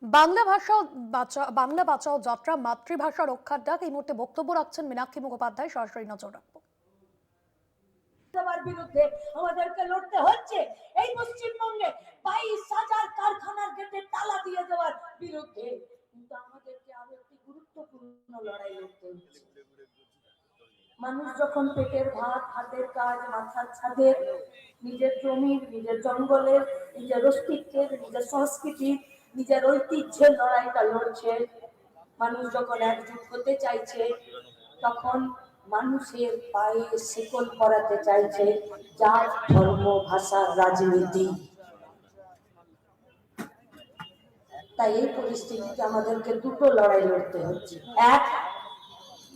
বাংলা বাঁচাও যাত্রা মাতৃভাষা রক্ষার ডাক। এই মুহূর্তে বক্তব্য রাখছেন মীনাক্ষী মুখোপাধ্যায়। সরাসরি নজর রাখবো। বিরুদ্ধে আমাদেরকে লড়তে হচ্ছে। এই পশ্চিমবঙ্গে 22,000 কারখানার গেটে তালা দিয়ে দেওয়ার বিরুদ্ধে। কিন্তু আমাদেরকে আরো একটি গুরুত্বপূর্ণ লড়াই লড়তে হচ্ছে। মানুষ যখন পেটের ভাত, হাতের কাজ, মাথার ছাদের, নিজের জমির, নিজের জঙ্গলের, নিজের অস্তিত্বের, নিজের সংস্কৃতির, নিজের ঐতিহ্যের লড়াইটা লড়ছে, মানুষ যখন একজুট হতে চাইছে, তখন মানুষের পায়ে শিকল পরাতে চাইছে জাত, ধর্ম, ভাষার রাজনীতি। তাই এই পরিস্থিতিতে আমাদেরকে দুটো লড়াই লড়তে হচ্ছে। এক,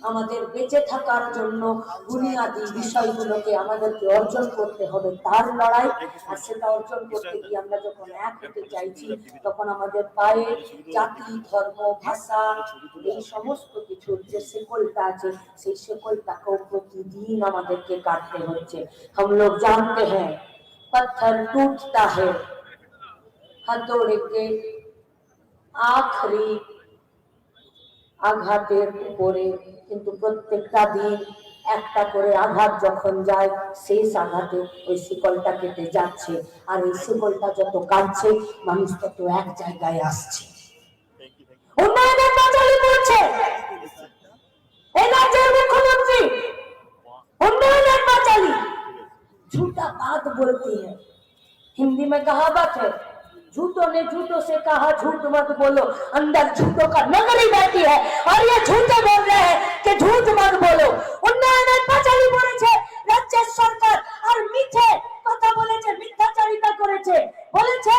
আমাদের বেঁচে থাকার জন্য বুনিয়াদী বিষয়গুলোকে আমাদেরকে অর্জন করতে হবে, তার লড়াই। আর সেটা অর্জন করতে গিয়ে আমরা যখন এক হতে চাইছি, তখন আমাদের পায়ে জাতি, ধর্ম, ভাষা, এই সমস্ত কিছুর যে শেকলটা আছে, সেই শেকলটাকেও প্রতিদিন আমাদেরকে কাটতে হচ্ছে। हम लोग जानते हैं पत्थर टूटता है हथौड़े के आखिरी আঘাতের উপরে, কিন্তু প্রত্যেকটা দিন একটা করে আঘাত যখন যায়, শেষ আঘাতে ওই শিকলটা কেটে যাচ্ছে। আর এই শিকলটা যত কাটছে, মানুষ তত এক জায়গায় আসছে। উন্নয়নের পাঁচালী পড়ছে এই রাজ্যের মুখ্যমন্ত্রী, उन्नयन पांचाली। झूठा बात बोलती है, हिंदी में कहावत है, झूठों ने झूठों से कहा झूठ मत बोलो, अंदर झूठों का नगरी बैठी है और ये झूठे बोल रहे हैं कि झूठ मत बोलो। उन्नयन पांचाली বলেছে রাজ্য সরকার আর মিথ্যে কথা বলেছে, মিথ্যাচারিতা করেছে। বলেছে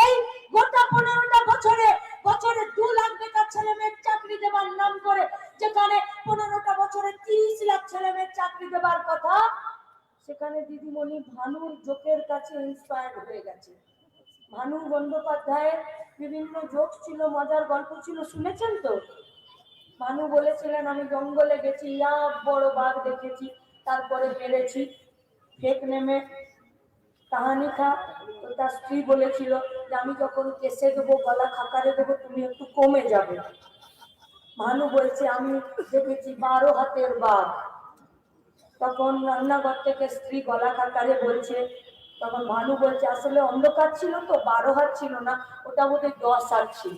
এই গোটা 15টা বছরে 2 লাখ বেকার ছেলে মেয়ের চাকরি দেবার নাম করে, যেখানে 15টা বছরে 30 লাখ ছেলে মেয়ের চাকরি দেবার কথা, সেখানে দিদিমণি ভানুর জোকের কাছে ইন্সপায়ার্ড হয়ে গেছে। ভানু বন্দ্যোপাধ্যায়ের বিভিন্ন জোক ছিল, মজার গল্প ছিল, শুনেছেন তো? ভানু বলেছিলেন, আমি জঙ্গলে গেছি, বড় বাঘ দেখেছি, তারপরে পেরেছি, ফেক নেমে কাহানি থা। তো তার স্ত্রী বলেছিল যে আমি যখন কেসে দেবো, গলা খাকারে দেবো, তুমি একটু কমে যাবে। ভানু বলছে আমি দেখেছি 12 হাতের বাঘ। তখন রান্নাঘর থেকে স্ত্রী গলা খাকারে বলছে, তখন ভানু বলছে আসলে অন্ধকার ছিল তো, 12 হাত ছিল না, ওটা বোধহয় 10 হাত ছিল।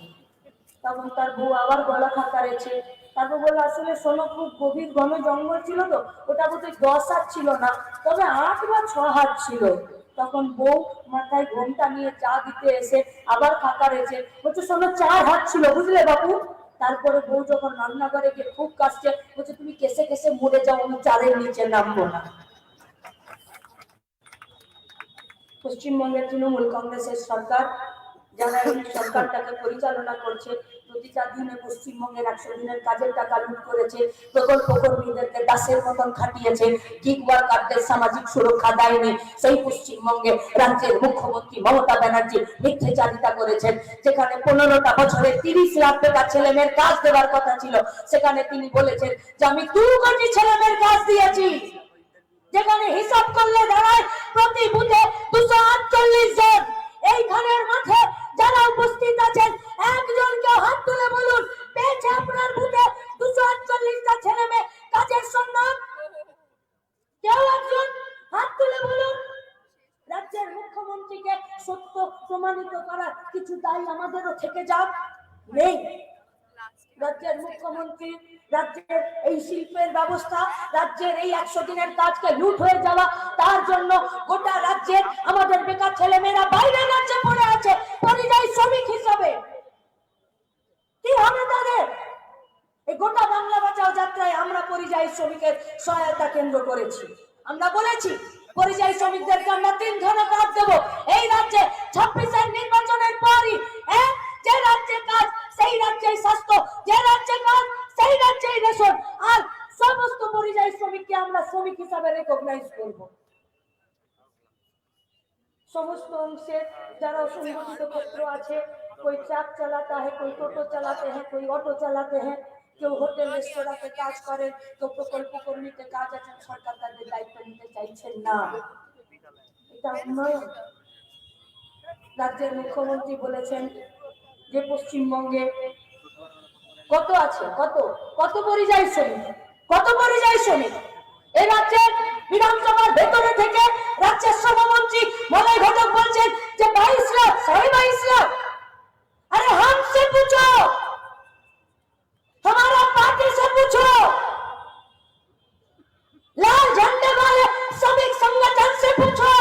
তখন তার বউ আবার গলা খাকারেছে, তারপর বললো আসলে শোনো, খুব গভীর ঘন জঙ্গল ছিল তো, ওটা বোধহয় 10 হাত ছিল না, তবে 8 বা 6 হাত ছিল। তখন বউ মাথায় ঘোমটা নিয়ে চা দিতে এসে আবার খাকারেছে, বলছে শোনো 4 হাত ছিল, বুঝলে বাবু। তারপরে বউ যখন রান্নাঘরে গিয়ে খুব কাশছে, বলছে তুমি কেসে কেসে মরে যাও, আমি চালের নিচে নামবো না। পশ্চিমবঙ্গের তৃণমূল কংগ্রেসের সরকার, যারা এই সরকারটাকে পরিচালনা করছে, প্রতিটা দিনে পশ্চিমবঙ্গের 100 দিনের কাজের টাকা লুট করেছে, প্রকল্প কর্মীদেরকে দাসের মতন খাটিয়েছে, গিগ ওয়ার্কারদের সামাজিক সুরক্ষা দেয়নি। সেই পশ্চিমবঙ্গে রাজ্যের মুখ্যমন্ত্রী মমতা ব্যানার্জি মিথ্যাচারিতা করেছেন। যেখানে 15টা বছরে 30 লাখ বেকার ছেলে মেয়ের কাজ দেওয়ার কথা ছিল, সেখানে তিনি বলেছেন যে আমি 2 কোটি ছেলে মেয়ের কাজ দিয়েছি। যেখানে হিসাব করলে দাঁড়ায় প্রতি বুথে 248 জন। এইখানের মাঠে যারা উপস্থিত আছেন, একজনকে হাত তুলে বলুন পেয়েছে আপনার বুথে 248টা ছেলে মেয়ে কাজের সন্ধান? কেউ একজন হাত তুলে বলুন। রাজ্যের মুখ্যমন্ত্রীকে সত্য প্রমাণিত করার কিছু দায় আমাদেরও থেকে যাক, নেই। রাজ্যের মুখ্যমন্ত্রী রাজ্যের এই শিল্পের ব্যবস্থা, রাজ্যের এই 100 দিনের কাজকে লুট হয়ে যাওয়া, তার জন্য গোটা রাজ্যের আমাদের বেকার ছেলেমেয়েরা বাইরের রাজ্যে পড়ে আছে পরিযায়ী শ্রমিক হিসাবে। কি হবে তাদের? এই গোটা বাংলা বাঁচাও যাত্রায় আমরা পরিযায়ী শ্রমিকের সহায়তা কেন্দ্র করেছি। আমরা বলেছি পরিযায়ী শ্রমিকদেরকে আমরা 3 ধরনের কাজ দেবো। এই রাজ্যে 26-এর নির্বাচনের পরই যে রাজ্যে কাজ সেই রাজ্যেই স্বাস্থ্য, যে রাজ্যে কাজ সেই রাজ্যেই রেশন, আর সমস্ত পরিযায়ী শ্রমিককে আমরা শ্রমিক হিসাবে রেকগনাইজ করব। সমস্ত অংশে যারা অসংগঠিত ক্ষেত্র আছে, कोई ट्रक चलाता है, कोई टोटो चलाते हैं, कोई ऑटो चलाते हैं, কেউ হোটেল রেস্তোরাঁতে কাজ করেন, কেউ প্রকল্প কর্মীতে কাজ আছেন, সরকার তাদের দায়িত্ব নিতে চাইছেন না। এটা উন্নয়ন? রাজ্যের মুখ্যমন্ত্রী বলেছেন যে পশ্চিমবঙ্গে কত আছে, কত কত পরিযায়ী শ্রমিক, কত পরিযায়ী শ্রমিক এই রাজ্যের বিধানসভার ভেতরে থেকে রাজ্যের শ্রমমন্ত্রী মলয় ঘটক বলছেন যে 22 লাখ, 22.5 লাখ। अरे हमसे पूछो, हमारा पार्टी से पूछो, लाल झंडे वाले श्रमिक संगठन से पूछो,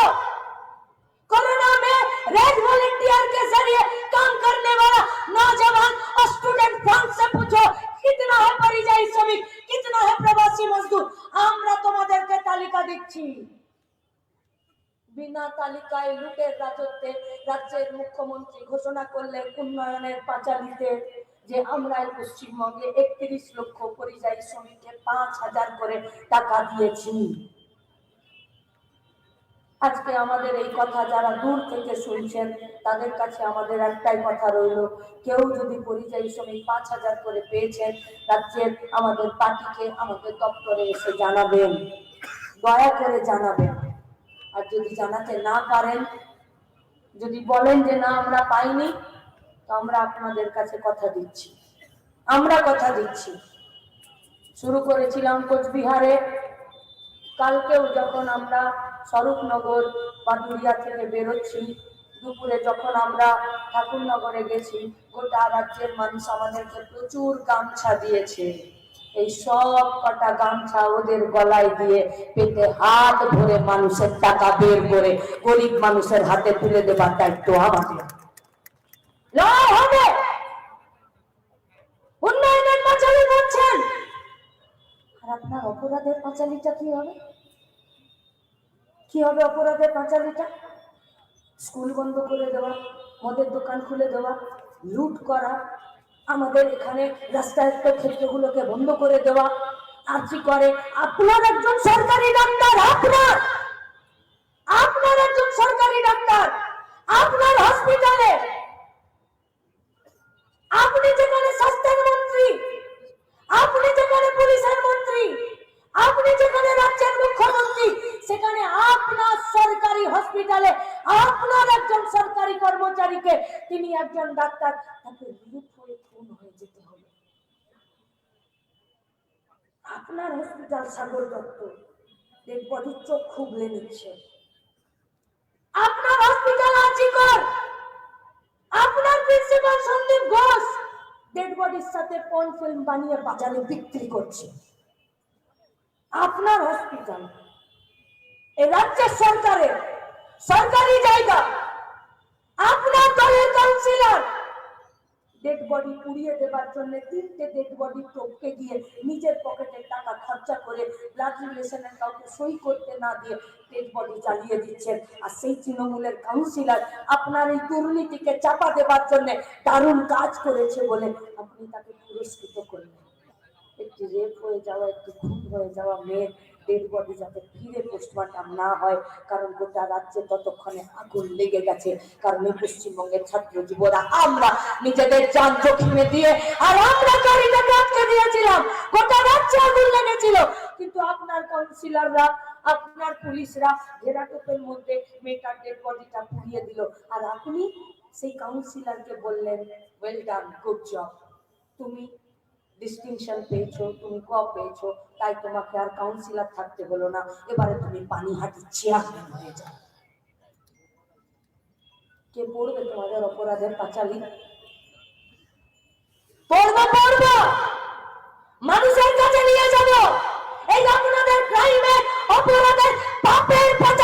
कोरोना में रेड वॉलंटियर के जरिए काम करने वाला नौजवान और स्टूडेंट फंड से पूछो कितना है परिযায়ী শ্রমিক, कितना है प्रवासी मजदूर। আমরা তোমাদেরকে তালিকা দিচ্ছি। বিনা তালিকায় লুটের রাজত্বে রাজ্যের মুখ্যমন্ত্রী ঘোষণা করলেন উন্নয়নের পাঁচালীতে যে আমরা পশ্চিমবঙ্গে 31 লক্ষ পরিযায়ী শ্রমিককে 5,000 করে টাকা দিয়েছি। আজকে আমাদের এই কথা যারা দূর থেকে শুনছেন তাদের কাছে আমাদের একটাই কথা রইল, কেউ যদি পরিযায়ী শ্রমিক 5,000 করে পেয়েছেন রাজ্যের আমাদের পার্টিকে আমাদের দপ্তরে এসে জানাবেন, দয়া করে জানাবেন। আর যদি জানাতে না পারেন, যদি বলেন যে না আমরা পাইনি, তো আমরা আপনাদের কাছে কথা দিচ্ছি, আমরা কথা দিচ্ছি। শুরু করেছিলাম কোচবিহারে, কালকেও যখন আমরা স্বরূপনগর বাদুরিয়া থেকে বেরোচ্ছি, দুপুরে যখন আমরা ঠাকুরনগরে গেছি, গোটা রাজ্যের মানুষ আমাদেরকে প্রচুর গামছা দিয়েছে। এই সব কটা গামছা ওদের গলায় দিয়ে পেটে হাত ভরে মানুষের টাকা বের করে গরিব মানুষের হাতে তুলে দেবার দায়িত্ব আমাদের। লড়াই হবে। উন্নয়নের পাঁচালী বলছেন, আর আপনার অপরাধের পাঁচালীটা কি হবে? কি হবে অপরাধের পাঁচালীটা? স্কুল বন্ধ করে দেওয়া, মদের দোকান খুলে দেওয়া, লুট করা, আমাদের এখানে রাস্তায়ত্ত ক্ষেত্রগুলোকে বন্ধ করে দেওয়া। আর্জি করে আপনার একজন সরকারি ডাক্তার, আপনার একজন সরকারি ডাক্তার, আপনার হসপিটালে আপনি যেখানে স্বাস্থ্যের মন্ত্রী, আপনি যেখানে পুলিশের মন্ত্রী, আপনি যেখানে রাজ্যের মুখ্যমন্ত্রী, সেখানে আপনার সরকারি হসপিটালে আপনার একজন সরকারি কর্মচারীকে, তিনি একজন ডাক্তার, তাকে লুট হয়ে খুন হয়ে যেতে হবে। আপনার হসপিটাল সাগর দত্ত ডেড বডির চোখ খুবলে নিচ্ছে। আপনার হসপিটাল আজিকর, আপনার প্রিন্সিপাল সন্দীপ ঘোষ ডেড বডির সাথে পর্ন ফিল্ম বানিয়ে বাজারে বিক্রি করছে। আপনার হসপিটাল, এই রাজ্যের সরকারের সরকারি জায়গা, আপনার দলের কাউন্সিলর ডেড বডি পুড়িয়ে দেবার জন্য 3টে ডেড বডি টপকে গিয়ে নিজের পকেটে টাকা খরচা করে ব্লাড রিলেশনের কাউকে সই করতে না দিয়ে ডেড বডি জ্বালিয়ে দিচ্ছেন। আর সেই তৃণমূলের কাউন্সিলর আপনার এই দুর্নীতিকে চাপা দেবার জন্য দারুণ কাজ করেছে বলে আপনি তাকে পুরস্কৃত করলেন। একটি রেপ হয়ে যাওয়া, একটি খুন হয়ে যাওয়া মেয়ের ডেড বডি যাতে ফিরে পোস্টমর্টম না হয়, কারণ গোটা রাজ্যে ততক্ষণে আগুন লেগে গেছে। কারণ এই পশ্চিমবঙ্গের ছাত্র যুবরা আমরা নিজেদের জান ঝুঁকিয়ে দিয়ে, আর আমরা গাড়িটাকে আটকে দিয়েছিলাম, গোটা রাজ্যে আগুন লেগেছিল, কিন্তু আপনার কাউন্সিলররা, আপনার পুলিশরা ঘেরাটোপের মধ্যে মেয়েটার ডেড বডিটা পুড়িয়ে দিল। আর আপনি সেই কাউন্সিলরকে বললেন ওয়েল ডান, গুড জব, তুমি ডিস্টিংশন পেয়েছো, তুমি ক পেয়েছো, তাই তোমাকে আর কাউন্সিলর থাকতে হলো না, এবারে তুমি পানিহাটি চেয়ারম্যান হয়ে যাও। কে পড়বে তোমাদের অপরাধের পাঁচালী? পড়বো, মানুষের কাছে নিয়ে যাবো এই আপনাদের ক্রাইমের অপরাধের পাপের পাঁচালী।